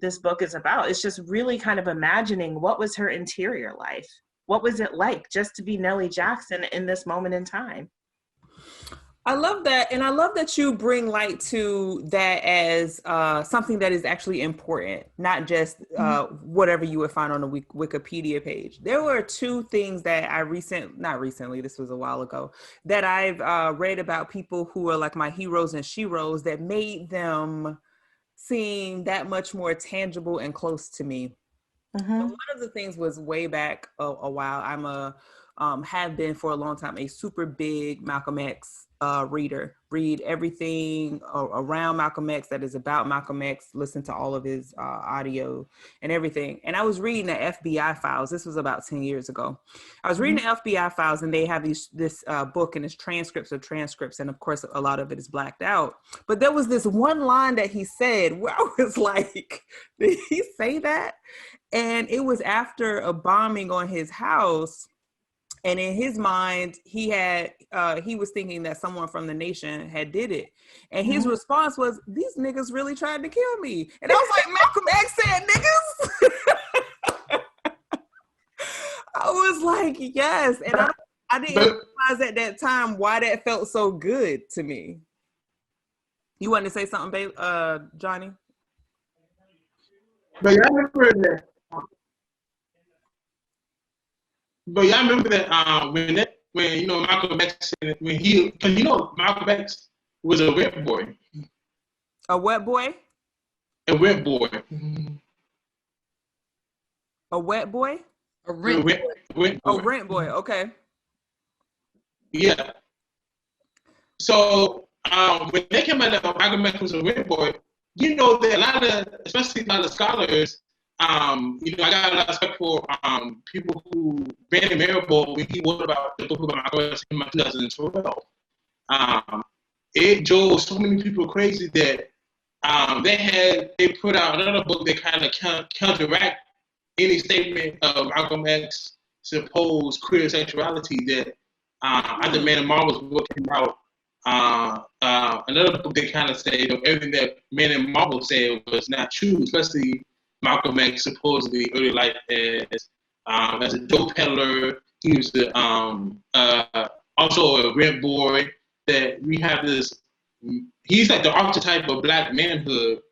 Speaker 4: this book is about. It's just really kind of imagining, what was her interior life? What was it like just to be Nellie Jackson in this moment in time?
Speaker 2: I love that. And I love that you bring light to that as something that is actually important, not just whatever you would find on the Wikipedia page. There were two things that not recently, this was a while ago, that I've read about people who are like my heroes and sheroes that made them seem that much more tangible and close to me. And one of the things was way back a while. I'm have been for a long time a super big Malcolm X reader. Read everything around Malcolm X that is about Malcolm X, listen to all of his audio and everything. And I was reading the FBI files. This was about 10 years ago. I was reading the FBI files, and they have this book, and it's transcripts of transcripts. And of course, a lot of it is blacked out. But there was this one line that he said where I was like, did he say that? And it was after a bombing on his house. And in his mind, he was thinking that someone from the nation had did it. And his response was, these niggas really tried to kill me. And I was like, Malcolm X said niggas? I was like, yes. And I didn't realize at that time why that felt so good to me. You wanted to say something, babe, Johnny?
Speaker 5: But y'all remember that. But y'all remember that when you know Malcolm X, because you know Malcolm X was a wet boy.
Speaker 2: A what boy?
Speaker 5: A wet boy.
Speaker 2: A wet boy?
Speaker 3: A rent boy.
Speaker 2: A rent boy. Okay.
Speaker 5: Yeah. So when they came out that Malcolm X was a rent boy, you know that especially a lot of scholars. You know, I got a lot of respect for people who Brandon Marable, when he wrote about the book about Malcolm X in 2012. It drove so many people crazy that they put out another book that kind of counteract any statement of Malcolm X's supposed queer sexuality that I think Man and Marvel's book came out. Another book that kind of said everything that Man and Marvel said was not true, especially Malcolm X supposedly early life as a dope peddler. He was also a rent boy. That we have this. He's like the archetype of Black manhood,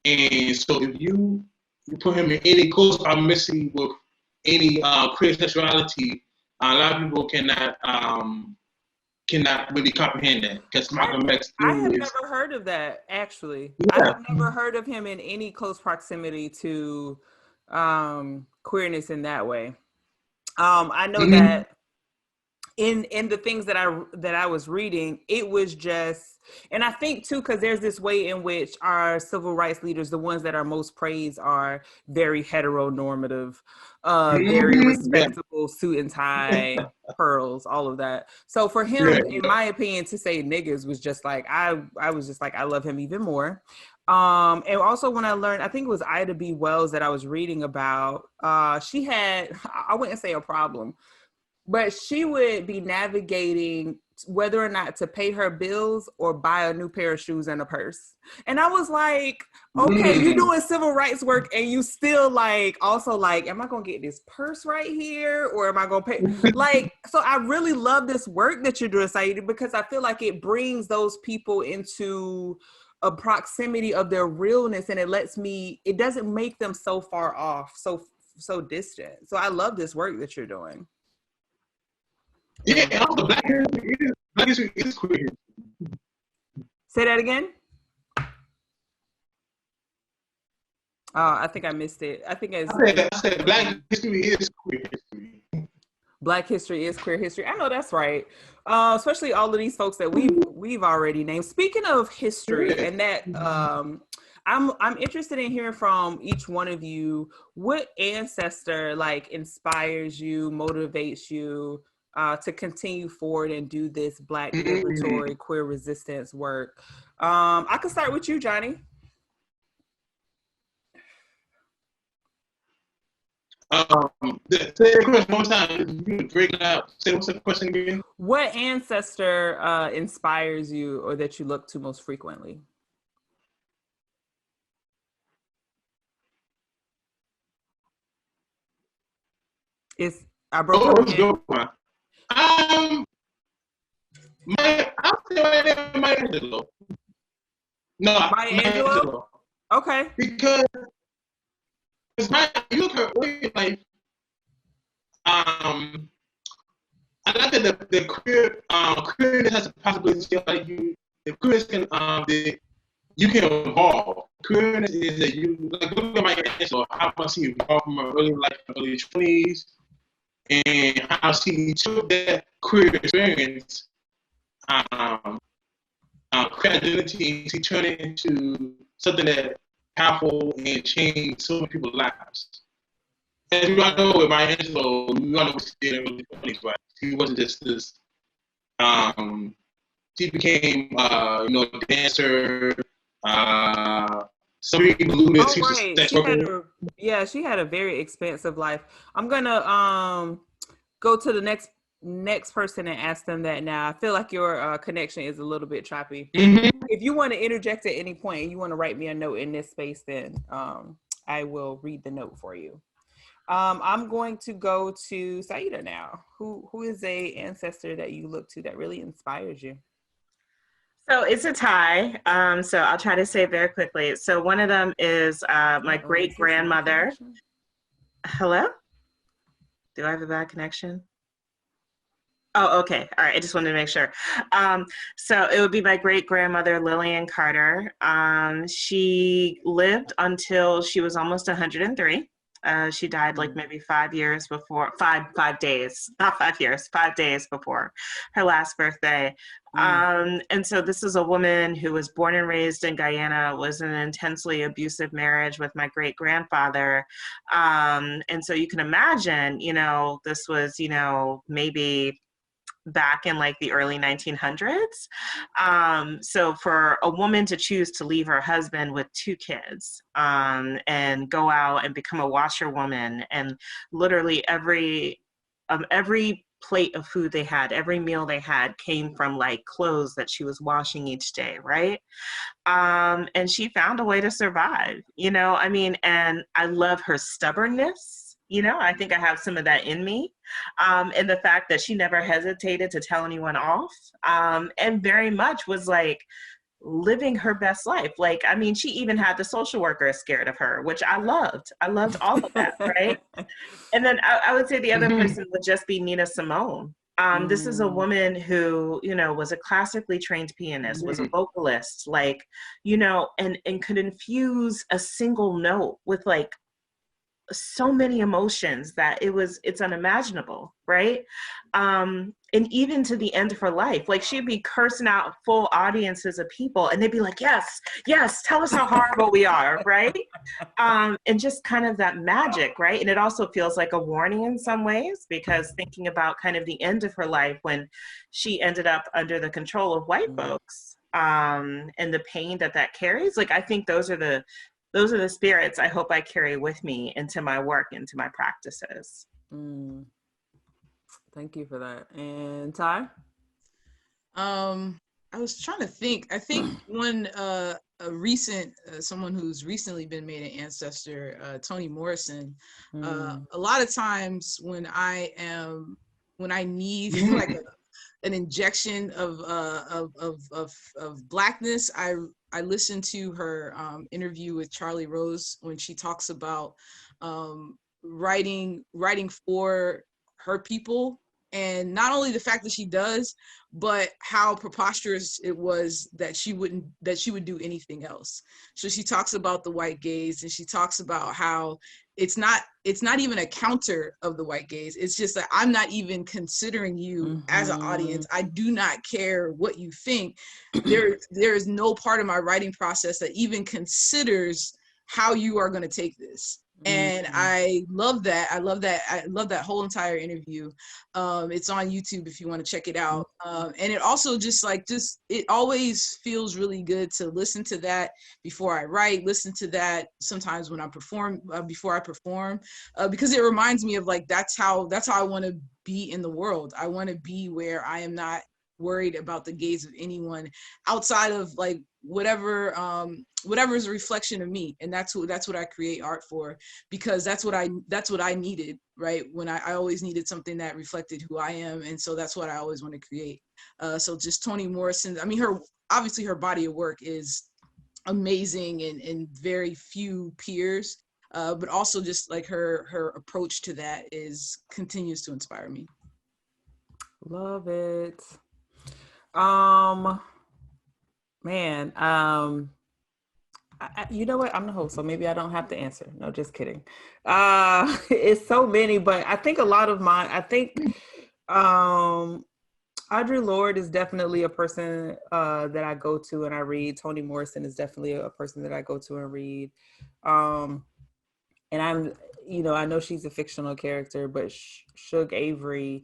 Speaker 5: and so if you put him in any close proximity with any queer sexuality, a lot of people cannot really comprehend that, because Malcolm X.
Speaker 2: I have never heard of that, actually. Yeah. I have never heard of him in any close proximity to queerness in that way. I know that in the things that I was reading, it was just, and I think too, because there's this way in which our civil rights leaders, the ones that are most praised, are very heteronormative, very
Speaker 5: Yeah.
Speaker 2: respectable, suit and tie, pearls, all of that. So for him, in my opinion, to say niggas was just like, I was just like, I love him even more. And also when I learned, I think it was Ida B. Wells that I was reading about, she had, I wouldn't say a problem, but she would be navigating whether or not to pay her bills or buy a new pair of shoes and a purse. And I was like, okay, you're doing civil rights work and you still like, also like, am I going to get this purse right here? Or am I going to pay? Like, so I really love this work that you're doing, Saida, because I feel like it brings those people into a proximity of their realness, and it doesn't make them so far off, so distant. So I love this work that you're doing.
Speaker 5: Yeah, and also Black history is queer.
Speaker 2: Say that again. I think I missed it. I
Speaker 5: said Black history is queer history.
Speaker 2: Black history is queer history. I know that's right. Especially all of these folks that we've already named. Speaking of history, and that I'm interested in hearing from each one of you. What ancestor like inspires you, motivates you to continue forward and do this Black liberatory queer resistance work? I can start with you, Johnny.
Speaker 5: Say the question one time. You break it out. Say what's the question again?
Speaker 2: What ancestor inspires you or that you look to most frequently? I broke up again.
Speaker 5: I'll say right there, Maya Angelou. No,
Speaker 2: Maya Angelou? Okay.
Speaker 5: Because you look at her early life. I like that the queerness has a possibility of the queerness can you can evolve. Queerness is that you like look at Maya Angelou, how much she evolved from her early life, early 20s, and how she took that queer experience, queer identity, and she turned it into something that powerful and changed so many people's lives. As you all know, with Maya Angelou, you all know what she did in the early 20s, right? She wasn't just this. She became, a dancer. Some people believe that she was a sex worker.
Speaker 2: She had a very expansive life. I'm gonna go to the next person and ask them that now. I feel like your connection is a little bit choppy. If you want to interject at any point and you want to write me a note in this space, then I will read the note for you. I'm going to go to Saida now. Who is a ancestor that you look to that really inspires you?
Speaker 4: So it's a tie. So I'll try to say very quickly. So one of them is my great grandmother. Hello? Do I have a bad connection? Oh, okay. All right. I just wanted to make sure. So it would be my great grandmother, Lillian Carter. She lived until she was almost 103. She died like maybe 5 years before, 5 days, not 5 years, 5 days before her last birthday. And so this is a woman who was born and raised in Guyana, was in an intensely abusive marriage with my great grandfather. And so you can imagine, this was, maybe back in like the early 1900s. So for a woman to choose to leave her husband with 2 kids and go out and become a washerwoman, and literally every plate of food they had, every meal they had came from like clothes that she was washing each day, right? And she found a way to survive, and I love her stubbornness. I think I have some of that in me. And the fact that she never hesitated to tell anyone off, and very much was like living her best life. Like, she even had the social worker scared of her, which I loved. I loved all of that, right? And then I would say the other person would just be Nina Simone. This is a woman who, was a classically trained pianist, was a vocalist, like, and could infuse a single note with like so many emotions that it's unimaginable, right? And even to the end of her life, like she'd be cursing out full audiences of people and they'd be like, yes, tell us how horrible we are, right? And just kind of that magic, right? And it also feels like a warning in some ways, because thinking about kind of the end of her life when she ended up under the control of white folks, and the pain that carries, like I think those are the spirits I hope I carry with me into my work, into my practices.
Speaker 2: Thank you for that. And Ty?
Speaker 3: I was trying to think. I think one a recent someone who's recently been made an ancestor, Toni Morrison. A lot of times when I need like an injection of Blackness, I listened to her interview with Charlie Rose when she talks about writing for her people, and not only the fact that she does, but how preposterous it was that she would do anything else. So she talks about the white gaze, and she talks about how it's not even a counter of the white gaze. It's just that I'm not even considering you as an audience. I do not care what you think. There is no part of my writing process that even considers how you are going to take this. And I love that. I love that whole entire interview. It's on YouTube if you want to check it out. And it also it always feels really good to listen to that before I write, listen to that sometimes when I perform, before I perform, because it reminds me of like, that's how I want to be in the world. I want to be where I am not worried about the gaze of anyone outside of like whatever is a reflection of me. And that's what I create art for, because that's what I needed, right? When I always needed something that reflected who I am. And so that's what I always want to create. So just Toni Morrison, I mean, her body of work is amazing and very few peers, but also just like her approach to that continues to inspire me.
Speaker 2: Love it. Man, you know what? I'm the host, so maybe I don't have to answer. No, just kidding. It's so many, but I think a lot of mine, Audre Lorde is definitely a person that I go to and I read. Toni Morrison is definitely a person that I go to and read. And I know she's a fictional character, but Shug Avery,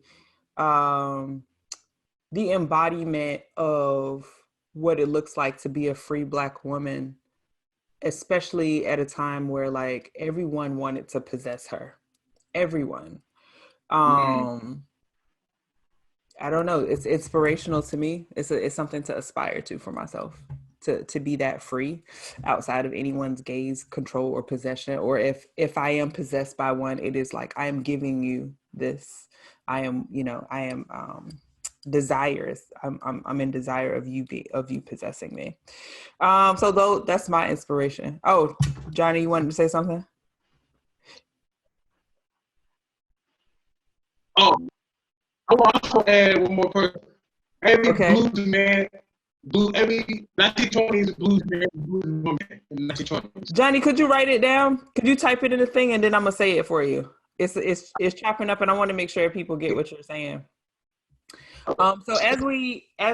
Speaker 2: the embodiment of what it looks like to be a free Black woman, especially at a time where like everyone wanted to possess her. Everyone. I don't know. It's inspirational to me. It's something to aspire to for myself, to be that free outside of anyone's gaze, control, or possession. Or if I am possessed by one, it is like, I am giving you this. I am desires. I'm in desire of you possessing me. So though that's my inspiration. Oh, Johnny, you wanted to say something?
Speaker 5: Oh, I want to add one more person. Every every 1920s blues man, blues woman in the 1920s.
Speaker 2: Johnny, could you write it down? Could you type it in the thing and then I'm gonna say it for you? It's chopping up, and I want to make sure people get what you're saying. So as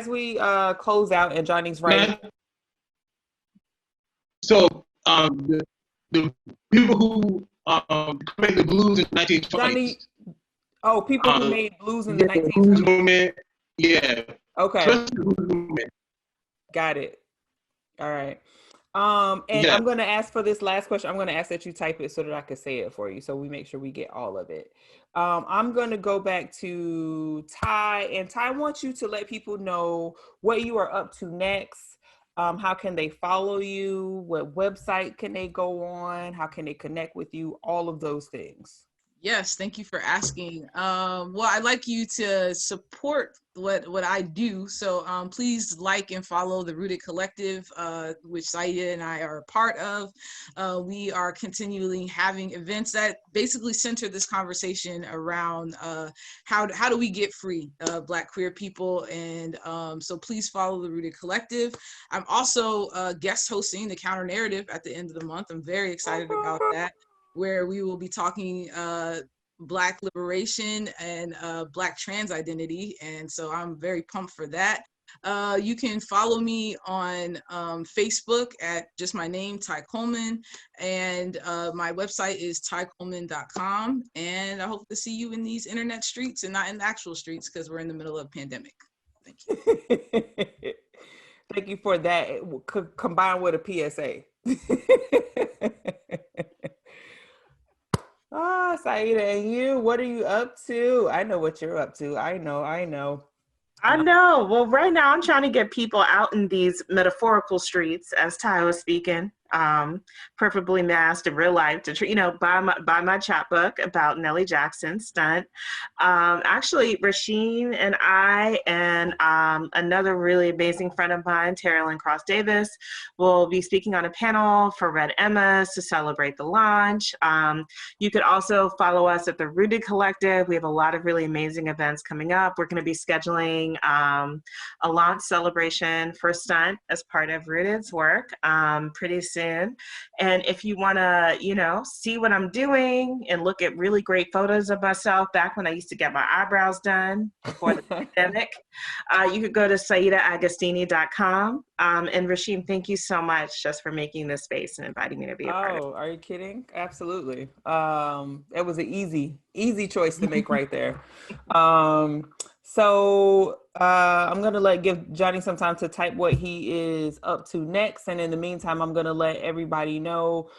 Speaker 2: we close out and Johnny's writing.
Speaker 5: So the people who made the blues in the 1920s.
Speaker 2: Johnny, people who made blues in the 1920s.
Speaker 5: Yeah.
Speaker 2: Okay. Got it. All right. And I'm going to ask for this last question. I'm going to ask that you type it so that I can say it for you, so we make sure we get all of it. I'm going to go back to Ty, and Ty wants you to let people know what you are up to next. How can they follow you? What website can they go on? How can they connect with you? All of those things.
Speaker 3: Yes, thank you for asking. Well, I'd like you to support what I do. So please like and follow the Rooted Collective, which Saida and I are a part of. We are continually having events that basically center this conversation around how do we get free, Black queer people. And so please follow the Rooted Collective. I'm also guest hosting the Counter Narrative at the end of the month. I'm very excited about that. where we will be talking Black liberation and Black trans identity. And so I'm very pumped for that. You can follow me on Facebook at just my name, Ty Coleman, and my website is tycoleman.com. And I hope to see you in these internet streets and not in the actual streets, because we're in the middle of a pandemic. Thank you.
Speaker 2: Thank you for that, combined with a PSA. Ah, Saida, and you, what are you up to? I know what you're up to. I know.
Speaker 4: I know. Well, right now I'm trying to get people out in these metaphorical streets, as Ty was speaking, perfectly masked in real life, to buy my chapbook about Nellie Jackson's stunt. Actually, Rasheem and I and another really amazing friend of mine, Terrell Cross Davis, will be speaking on a panel for Red Emmas to celebrate the launch. You could also follow us at the Rooted Collective. We have a lot of really amazing events coming up. We're going to be scheduling a launch celebration for stunt as part of Rooted's work pretty soon. And if you want to, see what I'm doing and look at really great photos of myself back when I used to get my eyebrows done before the pandemic, you could go to saidaagostini.com. And Rasheem, thank you so much just for making this space and inviting me to be a part of it.
Speaker 2: Oh, are you kidding? Absolutely. It was an easy choice to make right there. So I'm going to give Johnny some time to type what he is up to next. And in the meantime, I'm going to let everybody know.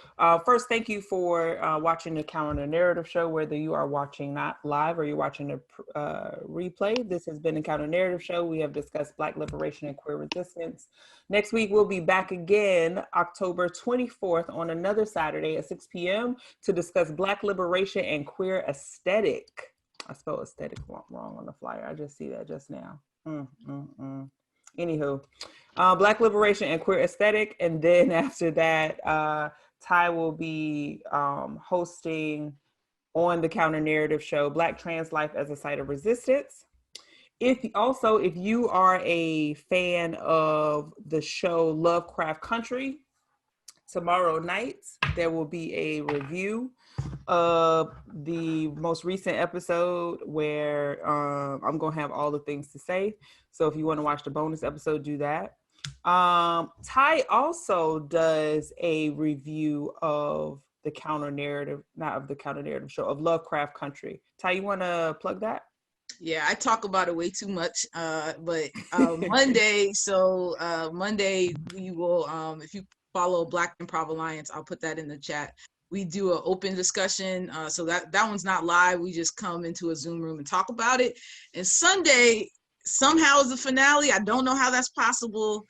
Speaker 2: First, thank you for watching the Counter Narrative Show, whether you are watching not live or you're watching a replay. This has been the Counter Narrative Show. We have discussed Black liberation and queer resistance. Next week, we'll be back again, October 24th on another Saturday at 6 p.m. to discuss Black liberation and queer aesthetic. I spelled aesthetic wrong on the flyer. I just see that just now. Anywho, Black liberation and queer aesthetic. And then after that, Ty will be hosting on the Counter Narrative Show, Black Trans Life as a Site of Resistance. If you are a fan of the show Lovecraft Country, tomorrow night there will be a review of the most recent episode where I'm gonna have all the things to say. So if you want to watch the bonus episode, do that. Ty also does a review of the Counter Narrative, not of the Counter Narrative Show, of Lovecraft Country. Ty, you want to plug that?
Speaker 3: Yeah, I talk about it way too much, but Monday, Monday we will, if you follow Black Improv Alliance, I'll put that in the chat. We do an open discussion, so that one's not live. We just come into a Zoom room and talk about it. And Sunday, somehow is the finale. I don't know how that's possible.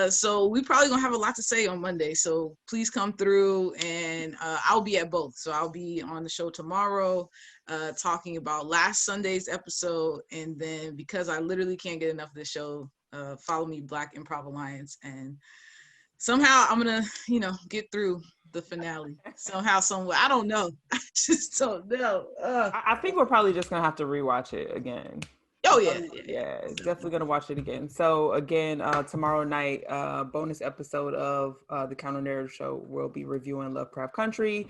Speaker 3: So we probably gonna have a lot to say on Monday. So please come through, and I'll be at both. So I'll be on the show tomorrow, talking about last Sunday's episode, and then because I literally can't get enough of this show, follow me, Black Improv Alliance, and somehow I'm gonna, get through the finale somehow, somewhere. I don't know. I just don't know.
Speaker 2: I think we're probably just gonna have to rewatch it again.
Speaker 3: Oh yeah,
Speaker 2: definitely gonna watch it again. So again, tomorrow night, bonus episode of the Counter Narrative Show, we'll be reviewing Lovecraft Country.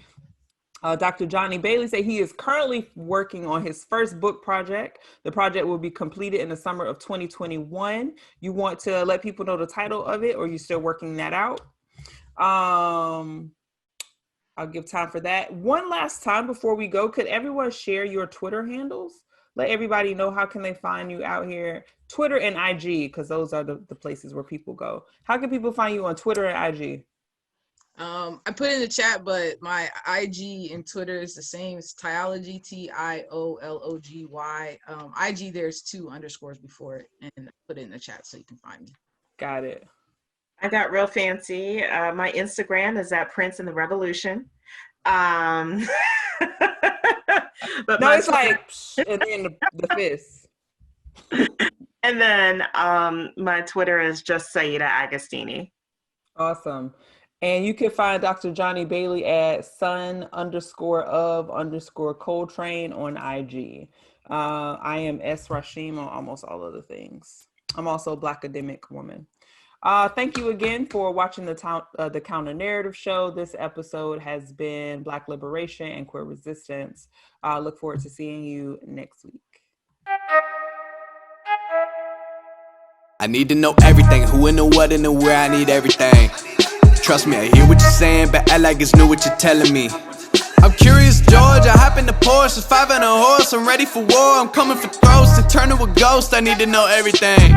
Speaker 2: Dr. Johnny Bailey said he is currently working on his first book project. The project will be completed in the summer of 2021. You want to let people know the title of it, or are you still working that out? I'll give time for that. One last time before we go, could everyone share your Twitter handles? Let everybody know how can they find you out here. Twitter and IG, because those are the places where people go. How can people find you on Twitter and IG?
Speaker 3: I put in the chat, but my IG and Twitter is the same. It's Tiology, Tiology. IG, there's 2 underscores before it, and I put it in the chat so you can find me.
Speaker 2: Got it.
Speaker 4: I got real fancy. My Instagram is at Prince in the Revolution. But
Speaker 2: no, it's Twitter, and then the fist.
Speaker 4: And then my Twitter is just Saida Agostini.
Speaker 2: Awesome. And you can find Dr. Johnny Bailey at son_of_Coltrane on IG. I am S. Rasheem on almost all of the things. I'm also a Black academic woman. Thank you again for watching the Counter Narrative Show. This episode has been Black Liberation and Queer Resistance. Look forward to seeing you next week.
Speaker 1: I need to know everything, who and the what and the where, I need everything. Trust me, I hear what you're saying, but act like it's new what you're telling me. I'm curious, George, I hop in the Porsche, it's 5 on a horse, I'm ready for war, I'm coming for throats, to turn to a ghost, I need to know everything.